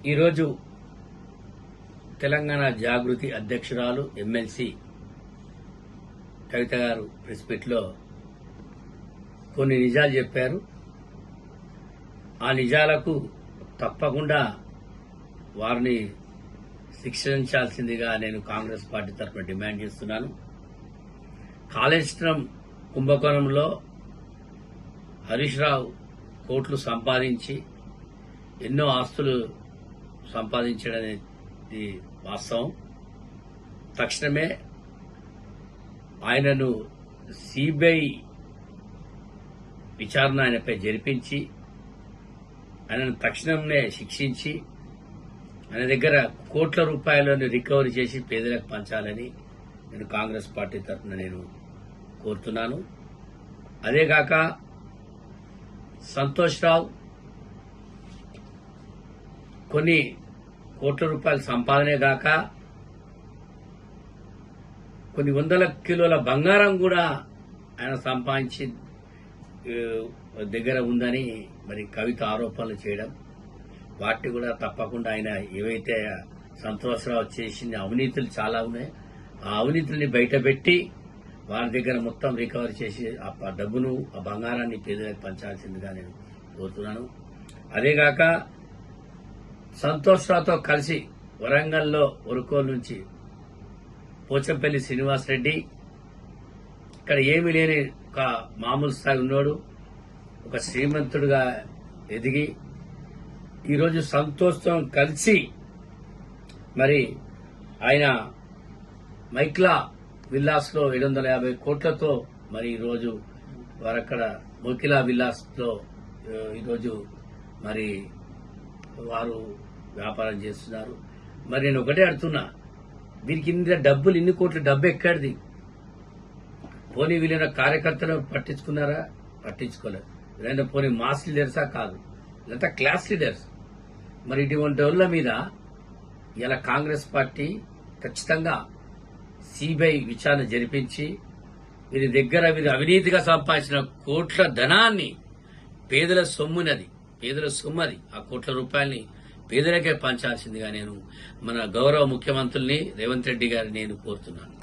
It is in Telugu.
ఈరోజు తెలంగాణ జాగృతి అధ్యక్షురాలు ఎమ్మెల్సీ కవిత గారు ప్రెస్ మీట్లో కొన్ని నిజాలు చెప్పారు. ఆ నిజాలకు తప్పకుండా వారిని శిక్షించాల్సిందిగా నేను కాంగ్రెస్ పార్టీ తరఫున డిమాండ్ చేస్తున్నాను. కాళేశ్వరం కుంభకోణంలో హరీష్ రావు కోట్లు సంపాదించి ఎన్నో ఆస్తులు సంపాదించడనేది వాస్తవం. తక్షణమే ఆయనను సిబిఐ విచారణ ఆయనపై జరిపించి ఆయనను తక్షణమే శిక్షించి ఆయన దగ్గర కోట్ల రూపాయలను రికవరీ చేసి పేదలకు పంచాలని నేను కాంగ్రెస్ పార్టీ తరఫున నేను కోరుతున్నాను. అదేగాక సంతోష్ రావు కొన్ని కోట్ల రూపాయల సంపాదనే గాక కొన్ని వందల కిలోల బంగారం కూడా ఆయన సంపాదించి దగ్గర ఉందని మరి కవిత ఆరోపణలు చేయడం, వాటిని కూడా తప్పకుండా ఆయన ఏవైతే సంతోషరావు చేసిన అవినీతులు చాలా ఉన్నాయి, ఆ అవినీతిని బయటపెట్టి వారి దగ్గర మొత్తం రికవరీ చేసి ఆ డబ్బును ఆ బంగారాన్ని పేదలకు పంచాల్సిందిగా నేను కోరుతున్నాను. అదేగాక సంతోష్ రావుతో కలిసి వరంగల్లో ఒరుకోలు నుంచి పోచంపల్లి శ్రీనివాసరెడ్డి ఇక్కడ ఏమీ లేని ఒక మామూలు స్థాయి ఉన్నాడు, ఒక శ్రీమంతుడుగా ఎదిగి ఈరోజు సంతోష్తో కలిసి మరి ఆయన మైక్లా విల్లాస్ లో 750 కోట్లతో మరి ఈరోజు వారక్కడ మోకిలా విల్లాస్ లో ఈరోజు మరి వారు వ్యాపారం చేస్తున్నారు. మరి నేను ఒకటే అడుగుతున్నా, వీరికి ఇన్ని కోట్ల డబ్బు ఎక్కడిది? పోనీ వీళ్ళ కార్యకర్తలు పట్టించుకున్నారా? పట్టించుకోలేదు. వీళ్ళైనా పోనీ మాస్ లీడర్సా? కాదు, వీళ్ళంతా క్లాస్ లీడర్స్. మరి ఇటువంటి వాళ్ళ మీద ఇలా కాంగ్రెస్ పార్టీ ఖచ్చితంగా సిబిఐ విచారణ జరిపించి వీరి దగ్గర వీరు అవినీతిగా సంపాదించిన కోట్ల ధనాన్ని పేదల సొమ్మునది, పేదల సొమ్మది, ఆ కోట్ల రూపాయల్ని పేదలకే పంచాల్సిందిగా నేను మన గౌరవ ముఖ్యమంత్రుల్ని రేవంత్ రెడ్డి గారిని నేను కోరుతున్నాను.